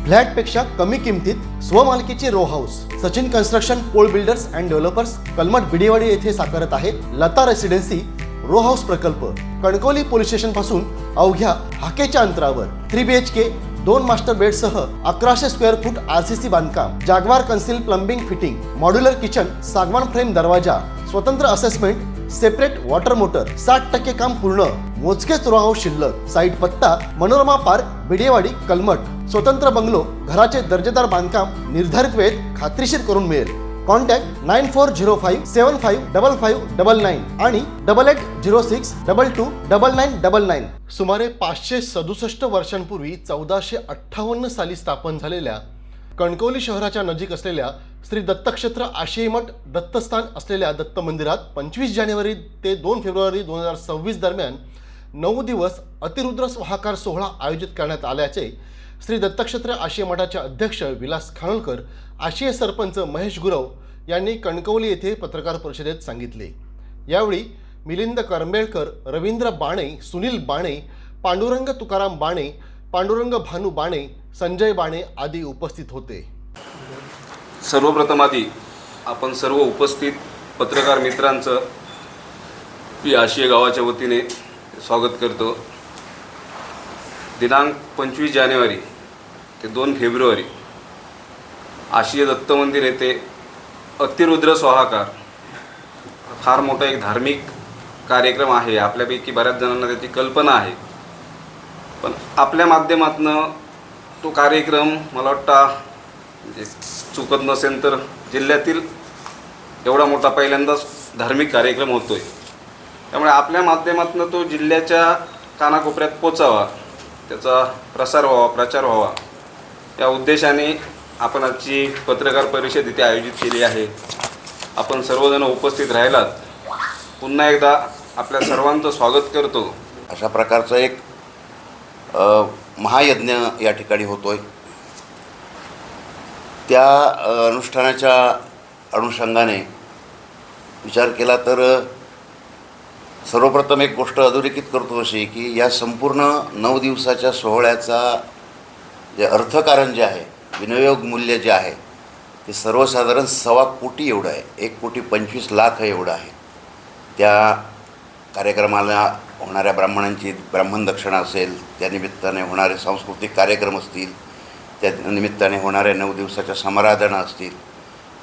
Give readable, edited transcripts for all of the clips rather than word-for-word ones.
फ्लॅटपेक्षा कमी किमतीत स्वमालकीचे row house Sachin construction Pol builders and developers Kalmath Bidewadi येथे साकारत आहे लता रेसिडेन्सी रो हाऊस प्रकल्प। कणकवली पोलीस स्टेशन पासून अवघ्या हाकेच्या अंतरावर 3 BHK 2 मास्टर बेड सह 1100 स्क्वेअर फूट RCC बांधकाम, जागवार conceal plumbing fitting, modular kitchen, सागवान फ्रेम दरवाजा, स्वतंत्र असेसमेंट, सेपरेट वॉटर मोटर, 60% काम पूर्ण, मोजकेच रो हाऊस शिल्लक। साईट पत्ता मनोरमा पार्क बिडेवाडी कलमठ। स्वतंत्र बंगलो, घराचे दर्जेदार बांधकाम निर्धारित वेळेत खात्रीशीर करून मिळेल। कॉन्टॅक्ट 9405755599 आणि 8806229999। सुमारे 567 वर्षांपूर्वी 1458 साली स्थापन झालेल्या कणकवली शहराच्या नजीक असलेल्या श्री दत्तक्षेत्र आशियाई मठ दत्तस्थान असलेल्या दत्त मंदिरात 25 जानेवारी ते 2 फेब्रुवारी 2026 दरम्यान 9 दिवस अतिरुद्र स्वाहाकार सोहळा आयोजित करण्यात आल्याचे श्री दत्तक्षेत्र आशियाई मठाचे अध्यक्ष विलास खानोलकर, आशियाई सरपंच महेश गुरव यांनी कणकवली येथे पत्रकार परिषदेत सांगितले। यावेळी मिलिंद करंबेळकर, रवींद्र बाणे, सुनील बाणे, पांडुरंग तुकाराम बाणे, पांडुरंग भानू बाणे, संजय बाणे आदी उपस्थित होते। सर्वप्रथम आधी आपण सर्व उपस्थित पत्रकार मित्रांचं मी आशिया गावाच्या वतीने स्वागत करतो। दिनांक 25 जानेवारी ते 2 फेब्रुवारी आशिया दत्त मंदिर येथे अतिरुद्र स्वाहाकार फार मोठा एक धार्मिक कार्यक्रम आहे। आपल्यापैकी बऱ्याच जणांना त्याची कल्पना आहे, पण आपल्या माध्यमातून तो कार्यक्रम मला वाटतं म्हणजे चुकत नसेल तर जिल्ह्यातील एवढा मोठा पहिल्यांदाच धार्मिक कार्यक्रम होतोय। त्यामुळे आपल्या माध्यमातून तो जिल्ह्याच्या कानाकोपऱ्यात पोचावा, त्याचा प्रसार व्हावा, प्रचार व्हावा या उद्देशाने आपण आजची पत्रकार परिषद इथे आयोजित केली आहे। आपण सर्वजण उपस्थित राहिलात, पुन्हा एकदा आपल्या सर्वांचं स्वागत करतो। अशा प्रकारचा एक महायज्ञ या ठिकाणी होतोय। त्या अनुष्ठानाच्या अनुषंगाने विचार केला तर सर्वप्रथम एक गोष्ट अधोरेखित करतो अशी की या संपूर्ण 9 दिवसाच्या सोहळ्याचा जे अर्थकारण जे आहे, विनियोग मूल्य जे आहे ते सर्वसाधारण 1.25 कोटी एवढं आहे। 1,25,00,000 एवढं आहे। त्या कार्यक्रमाला होणाऱ्या ब्राह्मणांची ब्राह्मण दक्षिणा असेल, त्या निमित्ताने होणारे सांस्कृतिक कार्यक्रम असतील, त्या निमित्ताने होणाऱ्या 9 दिवसाच्या समाराधना असतील,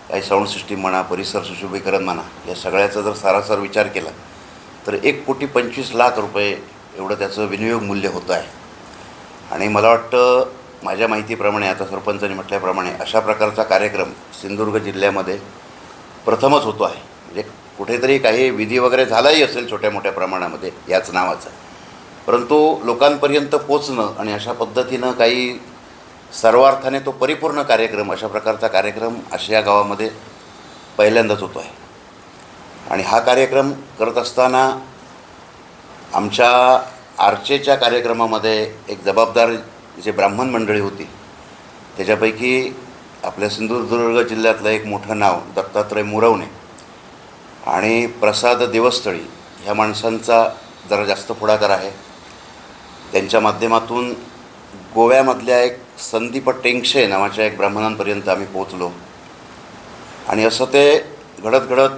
काही साऊंड सिस्टीम म्हणा, परिसर सुशोभीकरण म्हणा, या सगळ्याचा जर सारासार विचार केला तर 1,25,00,000 रुपये एवढं त्याचं विनियोग मूल्य होतं आहे। आणि मला वाटतं माझ्या माहितीप्रमाणे, आता सरपंचांनी म्हटल्याप्रमाणे, अशा प्रकारचा कार्यक्रम सिंधुदुर्ग जिल्ह्यामध्ये प्रथमच होतो आहे। म्हणजे कुठेतरी काही विधी वगैरे झालाही असेल छोट्या मोठ्या प्रमाणामध्ये याच नावाचा, परंतु लोकांपर्यंत पोचणं आणि अशा पद्धतीनं काही सर्वार्थाने तो परिपूर्ण कार्यक्रम, अशा प्रकारचा कार्यक्रम आशिया गावामध्ये पहिल्यांदाच होतो आहे। आणि हा कार्यक्रम करत असताना आमच्या आर्चेच्या कार्यक्रमामध्ये एक जबाबदार जे ब्राह्मण मंडळी होती, त्याच्यापैकी आपल्या सिंधुदुर्ग जिल्ह्यातलं एक मोठं नाव दत्तात्रय मुरवणे आणि प्रसाद देवस्थळी ह्या माणसांचा जरा जास्त पुढाकार आहे। त्यांच्या माध्यमातून गोव्यामधल्या एक संदीप टेंगशे नावाच्या एक ब्राह्मणांपर्यंत आम्ही पोचलो। आणि असं ते घडत घडत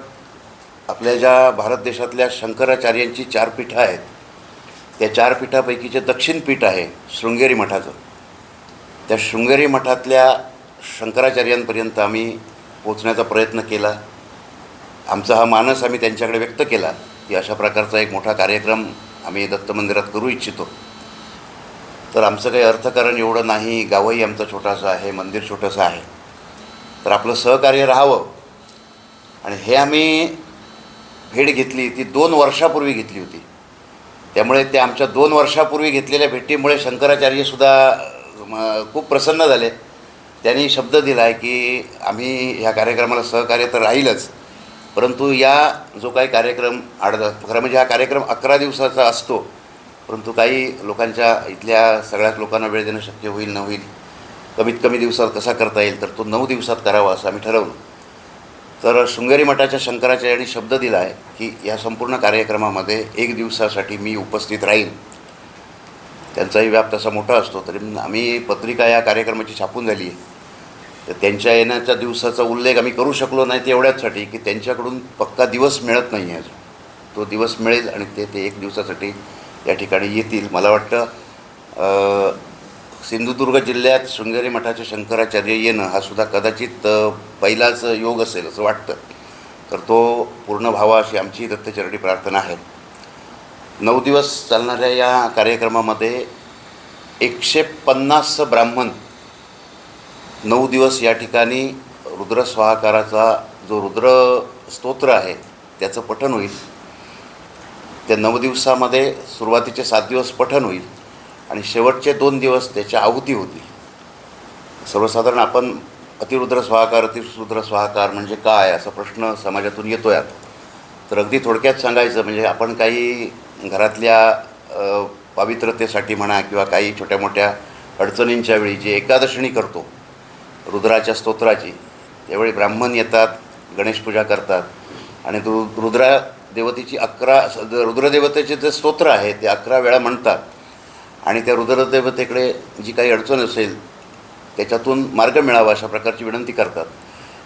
आपल्या ज्या भारत देशातल्या शंकराचार्यांची 4 पीठं आहेत, त्या 4 पीठापैकी जे दक्षिण पीठ आहे शृंगेरी मठाचं, त्या शृंगेरी मठातल्या शंकराचार्यांपर्यंत आम्ही पोचण्याचा प्रयत्न केला। आमचा हा मानस आम्ही त्यांच्याकडे व्यक्त केला की अशा प्रकारचा एक मोठा कार्यक्रम आम्ही दत्त मंदिरात करू इच्छितो। तर आमचं काही अर्थकारण एवढं नाही, गावही आमचं छोटंसं आहे, मंदिर छोटंसं आहे, तर आपलं सहकार्य राहावं। आणि हे आम्ही भेट घेतली ती 2 वर्षापूर्वी घेतली होती। त्यामुळे ते आमच्या 2 वर्षापूर्वी घेतलेल्या भेटीमुळे शंकराचार्यसुद्धा खूप प्रसन्न झाले। त्यांनी शब्द दिला आहे की आम्ही ह्या कार्यक्रमाला सहकार्य तर राहीलच, परंतु या जो काही कार्यक्रम खरं म्हणजे हा कार्यक्रम 11 दिवसाचा असतो, परंतु काही लोकांच्या इथल्या सगळ्याच लोकांना वेळ देणं शक्य होईल न होईल, कमीत कमी दिवसात कसा करता येईल तर तो 9 दिवसात करावा असं आम्ही ठरवलं। तर शृंगेरी मठाच्या शंकराचार्यांनी शब्द दिला आहे की या संपूर्ण कार्यक्रमामध्ये 1 दिवसासाठी मी उपस्थित राहीन। त्यांचाही व्याप तसा मोठा असतो. तरी आम्ही पत्रिका या कार्यक्रमाची छापून झाली आहे. तर त्यांच्या येण्याच्या दिवसाचा उल्लेख आम्ही करू शकलो नाही ते एवढ्याचसाठी की त्यांच्याकडून पक्का दिवस मिळत नाही आहे. तो दिवस मिळेल आणि ते एक दिवसासाठी या ठिकाणी येतील. मला वाटतं सिंधुदुर्ग जिल्ह्यात शृंगेरी मठाचे शंकराचार्य येणं हा सुद्धा कदाचित पहिलाच योग असेल असं वाटतं. तर तो पूर्ण व्हावा अशी आमची दत्तचरणी प्रार्थना आहे. 9 दिवस चालणाऱ्या या कार्यक्रमामध्ये 150 ब्राह्मण 9 दिवस या ठिकाणी रुद्रस्वाहाकाराचा जो रुद्र स्तोत्र आहे त्याचं पठण होईल. त्या 9 दिवसामध्ये सुरुवातीचे 7 दिवस पठण होईल आणि शेवटचे 2 दिवस त्याच्या आहुती होतील. सर्वसाधारण आपण अतिरुद्र स्वाहाकार म्हणजे काय असा प्रश्न समाजातून येतो आहे. तर अगदी थोडक्यात सांगायचं म्हणजे आपण काही घरातल्या पवित्रतेसाठी म्हणा किंवा काही छोट्या मोठ्या अडचणींच्या वेळी जी एकादशणी करतो रुद्राच्या स्तोत्राची, त्यावेळी ब्राह्मण येतात, गणेशपूजा करतात आणि रुद्रदेवतेची रुद्रदेवतेचे जे स्तोत्र आहे ते 11 वेळा म्हणतात आणि त्या रुद्रदेवतेकडे जी काही अडचण असेल त्याच्यातून मार्ग मिळावा अशा प्रकारची विनंती करतात.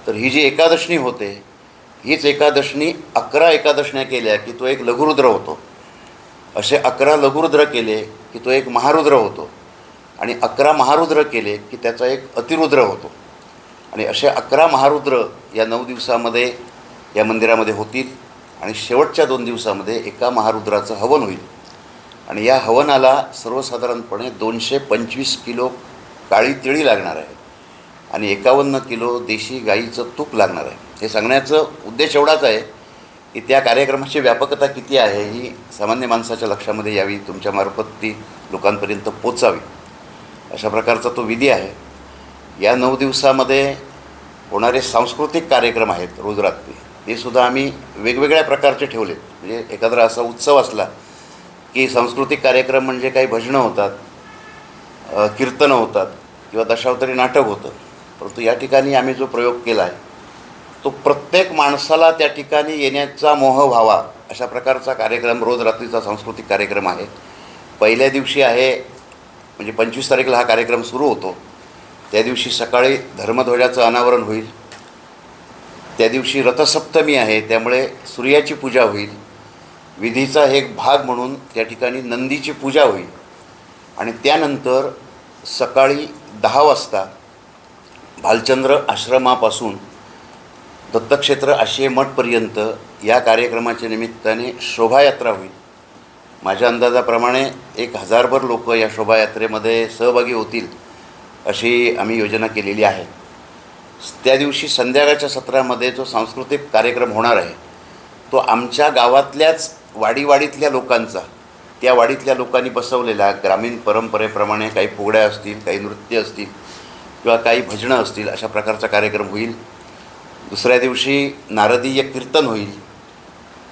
तर ही जी एकादशणी होते हीच एकादशणी 11 एकादशण्या केल्या की तो एक लघुरुद्र होतो. असे 11 लघुरुद्र केले की तो एक महारुद्र होतो आणि 11 महारुद्र केले की त्याचा एक अतिरुद्र होतो. आणि असे 11 महारुद्र या 9 दिवसामध्ये या मंदिरामध्ये होतील आणि शेवटच्या 2 दिवसामध्ये एका महारुद्राचं हवन होईल. आणि या हवनाला सर्वसाधारणपणे 225 किलो काळी तिळी लागणार आहे आणि 51 किलो देशी गाईचं तूप लागणार आहे. हे सांगण्याचा उद्देश एवढाच आहे की त्या कार्यक्रमाची व्यापकता किती आहे ही सामान्य माणसाच्या लक्षामध्ये यावी, तुमच्यामार्फत ती लोकांपर्यंत पोचावी अशा प्रकारचा तो विधी आहे. या 9 दिवसामध्ये होणारे सांस्कृतिक कार्यक्रम आहेत रोजरात्री, ते सुद्धा आम्ही वेगवेगळ्या प्रकारचे ठेवलेत. म्हणजे एखादा असा उत्सव असला की सांस्कृतिक कार्यक्रम म्हणजे काही भजनं होतात, कीर्तनं होतात किंवा दशावतारी नाटक होतं. परंतु या ठिकाणी आम्ही जो प्रयोग केला आहे तो प्रत्येक माणसाला त्या ठिकाणी येण्याचा मोह व्हावा अशा प्रकारचा कार्यक्रम रोज रात्रीचा सांस्कृतिक कार्यक्रम आहे. पहिल्या दिवशी आहे म्हणजे 25 तारीखला हा कार्यक्रम सुरू होतो. त्या दिवशी सकाळी धर्मध्वजाचं अनावरण होईल. त्या दिवशी रथसप्तमी आहे त्यामुळे सूर्याची पूजा होईल. विधीचा एक भाग म्हणून त्या ठिकाणी नंदीची पूजा होईल आणि त्यानंतर सकाळी 10 वाजता भालचंद्र आश्रमापासून दत्तक्षेत्र आशिये मठपर्यंत या कार्यक्रमाच्या निमित्ताने शोभायात्रा होईल. माझ्या अंदाजाप्रमाणे 1000भर लोक या शोभायात्रेमध्ये सहभागी होतील अशी आम्ही योजना केलेली आहे. त्या दिवशी संध्याकाळच्या सत्रामध्ये जो सांस्कृतिक कार्यक्रम होणार आहे तो आमच्या गावातल्याच वाडीवाडीतल्या लोकांचा, त्या वाडीतल्या लोकांनी बसवलेला ग्रामीण परंपरेप्रमाणे काही फुगड्या असतील, काही नृत्य असतील किंवा काही भजनं असतील अशा प्रकारचा कार्यक्रम होईल. दुसऱ्या दिवशी नारदीय कीर्तन होईल.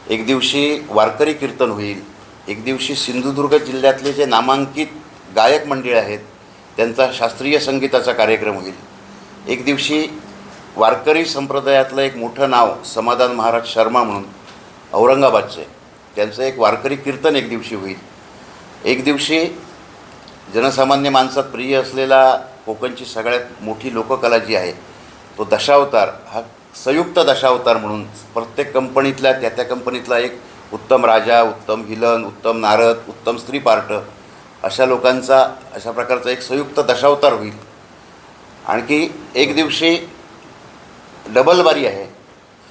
एक दिवशी वारकरी कीर्तन होईल. एक दिवशी सिंधुदुर्ग जिल्ह्यातले जे नामांकित गायक मंडळ आहेत त्यांचा शास्त्रीय संगीताचा कार्यक्रम होईल. एक दिवशी वारकरी संप्रदायातलं एक मोठं नाव समाधान महाराज शर्मा म्हणून औरंगाबादचे, त्यांचं एक वारकरी कीर्तन एक दिवशी होईल. एक दिवशी जनसामान्य माणसात प्रिय असलेला कोकणची सगळ्यात मोठी लोककला जी आहे तो दशावतार, हा संयुक्त दशावतार म्हणून प्रत्येक कंपनीतल्या त्या कंपनीतला एक उत्तम राजा, उत्तम व्हिलन, उत्तम नारद, उत्तम स्त्री पार्ट अशा लोकांचा अशा प्रकारचा एक संयुक्त दशावतार होईल. आणखी एक दिवशी डबलबारी आहे.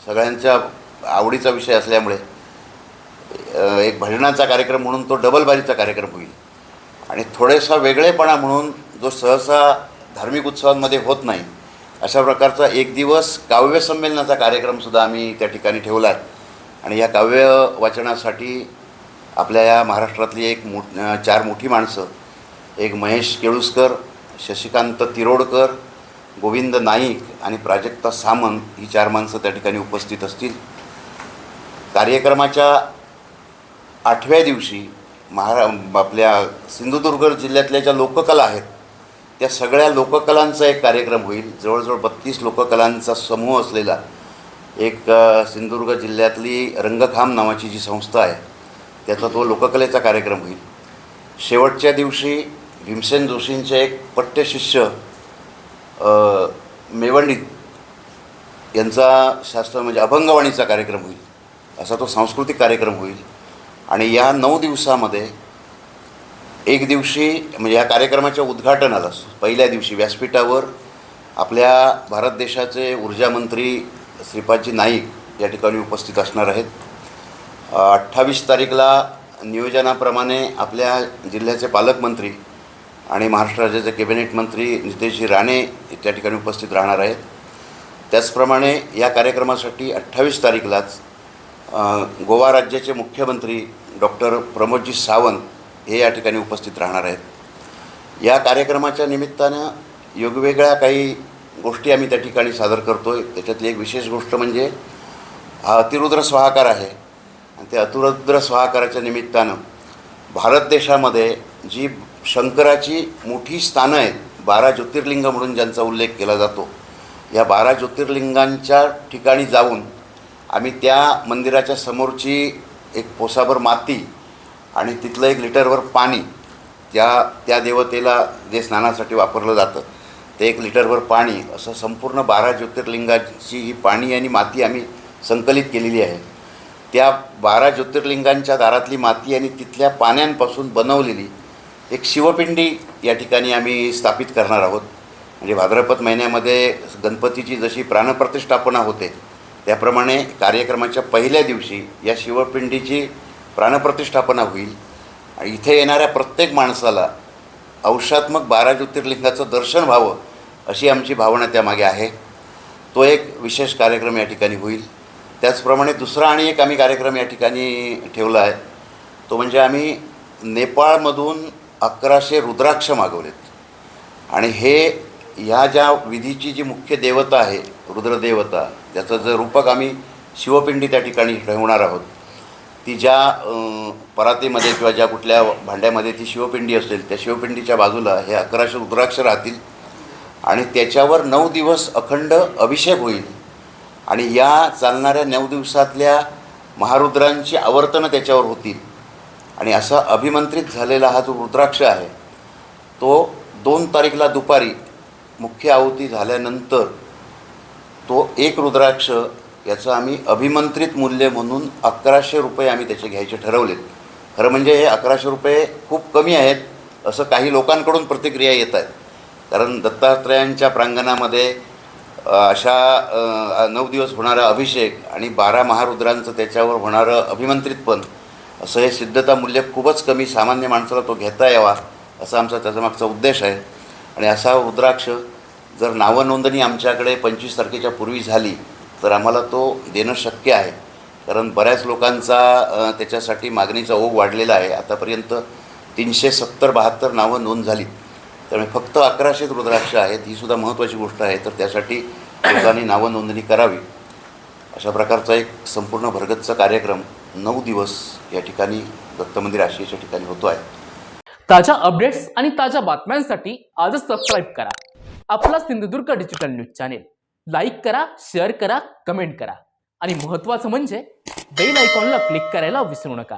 सगळ्यांच्या आवडीचा विषय असल्यामुळे एक भजनाचा कार्यक्रम म्हणून तो डबलबारीचा कार्यक्रम होईल. आणि थोडेसा वेगळेपणा म्हणून जो सहसा धार्मिक उत्सवांमध्ये होत नाही अशा प्रकारचा एक दिवस काव्य संमेलनाचा कार्यक्रमसुद्धा आम्ही त्या ठिकाणी ठेवला आहे. आणि या काव्य वाचनासाठी आपल्या या महाराष्ट्रातली 4 मोठी माणसं, एक महेश केळुसकर, शशिकांत तिरोडकर, गोविंद नाईक आणि प्राजक्ता सामंत ही 4 माणसं त्या ठिकाणी उपस्थित असतील. कार्यक्रमाच्या 8व्या दिवशी आपल्या सिंधुदुर्ग जिल्ह्यातल्या ज्या लोककला आहेत त्या सगळ्या लोककलांचा एक कार्यक्रम होईल. जवळजवळ 32 लोककलांचा समूह असलेला एक सिंधुदुर्ग जिल्ह्यातली रंगखाम नावाची जी संस्था आहे त्याचा तो लोककलेचा कार्यक्रम होईल. शेवटच्या दिवशी भीमसेन जोशींचे एक पट्टशिष्य मेवंडित यांचा शास्त्र म्हणजे अभंगवाणीचा कार्यक्रम होईल, असा तो सांस्कृतिक कार्यक्रम होईल. आणि या 9 दिवसामध्ये एक दिवशी म्हणजे या कार्यक्रमाच्या उद्घाटनाला पहिल्या दिवशी व्यासपीठावर आपल्या भारत देशाचे ऊर्जा मंत्री श्रीपादजी नाईक या ठिकाणी उपस्थित असणार आहेत. 28 तारीखला नियोजनाप्रमाणे आपल्या जिल्ह्याचे पालकमंत्री आणि महाराष्ट्र राज्याचे कॅबिनेट मंत्री नितेशजी राणे त्या ठिकाणी उपस्थित राहणार आहेत. त्याचप्रमाणे या कार्यक्रमासाठी 28 तारीखलाच गोवा राज्याचे मुख्यमंत्री डॉक्टर प्रमोदजी सावंत हे या ठिकाणी उपस्थित राहणार आहेत. या कार्यक्रमाच्या निमित्तानं वेगवेगळ्या काही गोष्टी आम्ही त्या ठिकाणी सादर करतो आहे. त्याच्यातली एक विशेष गोष्ट म्हणजे हा अतिरुद्र स्वाहाकार आहे आणि त्या अतिरुद्र स्वाहाकाराच्या निमित्तानं भारत देशामध्ये जी शंकराची मोठी स्थानं आहेत, 12 ज्योतिर्लिंग म्हणून ज्यांचा उल्लेख केला जातो, या 12 ज्योतिर्लिंगांच्या ठिकाणी जाऊन आम्ही त्या मंदिराच्या समोरची एक पोसाभर माती आणि तिथलं 1 लिटरभर पाणी त्या देवतेला जे स्नानासाठी वापरलं जातं ते 1 लिटरभर पाणी असं संपूर्ण 12 ज्योतिर्लिंगाची ही पाणी आणि माती आम्ही संकलित केलेली आहे. त्या 12 ज्योतिर्लिंगांच्या दारातली माती आणि तिथल्या पाण्यांपासून बनवलेली एक शिवपिंडी या ठिकाणी आम्ही स्थापित करणार आहोत. म्हणजे भाद्रपद महिन्यामध्ये गणपतीची जशी प्राणप्रतिष्ठापना होते त्याप्रमाणे कार्यक्रमाच्या पहिल्या दिवशी या शिवपिंडीची प्राणप्रतिष्ठापना होईल आणि इथे येणाऱ्या प्रत्येक माणसाला औषात्मक 12 ज्योतिर्लिंगाचं दर्शन व्हावं अशी आमची भावना त्यामागे आहे. तो एक विशेष कार्यक्रम या ठिकाणी होईल. त्याचप्रमाणे दुसरा आणि एक आम्ही कार्यक्रम या ठिकाणी ठेवला आहे, तो म्हणजे आम्ही नेपाळमधून 1100 रुद्राक्ष मागवलेत आणि हे ह्या ज्या विधीची जी मुख्य देवता आहे रुद्रदेवता, त्याचं जे रूपक आम्ही शिवपिंडी त्या ठिकाणी ठेवणार आहोत. ती ज्या परातीमध्ये किंवा ज्या कुठल्या भांड्यामध्ये ती शिवपिंडी असेल त्या शिवपिंडीच्या बाजूला हे 1100 रुद्राक्ष राहतील आणि त्याच्यावर 9 दिवस अखंड अभिषेक होईल आणि या चालणाऱ्या 9 दिवसातल्या महारुद्रांची आवर्तनं त्याच्यावर होतील. आणि असा अभिमंत्रित झालेला हा जो रुद्राक्ष आहे तो 2 तारीखला दुपारी मुख्य आहुती झाल्यानंतर तो 1 रुद्राक्ष याचं आम्ही अभिमंत्रित मूल्य म्हणून 1100 रुपये आम्ही त्याचे घ्यायचे ठरवलेत. खरं म्हणजे हे 1100 रुपये खूप कमी आहेत असं काही लोकांकडून प्रतिक्रिया येत आहेत, कारण दत्तात्रयांच्या प्रांगणामध्ये अशा 9 दिवस होणारा अभिषेक आणि 12 महारुद्रांचं त्याच्यावर होणारं अभिमंत्रितपण असं हे सिद्धता मूल्य खूपच कमी, सामान्य माणसाला तो घेता यावा असा आमचा त्याच्यामागचा उद्देश आहे. आणि असा रुद्राक्ष जर नावनोंदणी आमच्याकडे 25 तारखेच्या पूर्वी झाली तर आम्हाला तो देणं शक्य आहे, कारण बऱ्याच लोकांचा त्याच्यासाठी मागणीचा ओघ वाढलेला आहे. आतापर्यंत 370-72 नावं नोंद झाली, त्यामुळे फक्त 1100 रुद्राक्ष आहेत. ही सुद्धा महत्त्वाची गोष्ट आहे, तर त्यासाठी लोकांनी नावं नोंदणी करावी. अशा प्रकारचा एक संपूर्ण भरगतचा कार्यक्रम 9 दिवस या ठिकाणी दत्त मंदिर आशियाच्या ठिकाणी होतो आहे. ताज्या अपडेट्स आणि ताज्या बातम्यांसाठी आजच सबस्क्राईब करा आपला Sindhudurg digital news channel. Like करा, शेअर करा, कमेंट करा आणि महत्त्वाचं म्हणजे बेल आयकॉनला क्लिक करायला विसरू नका.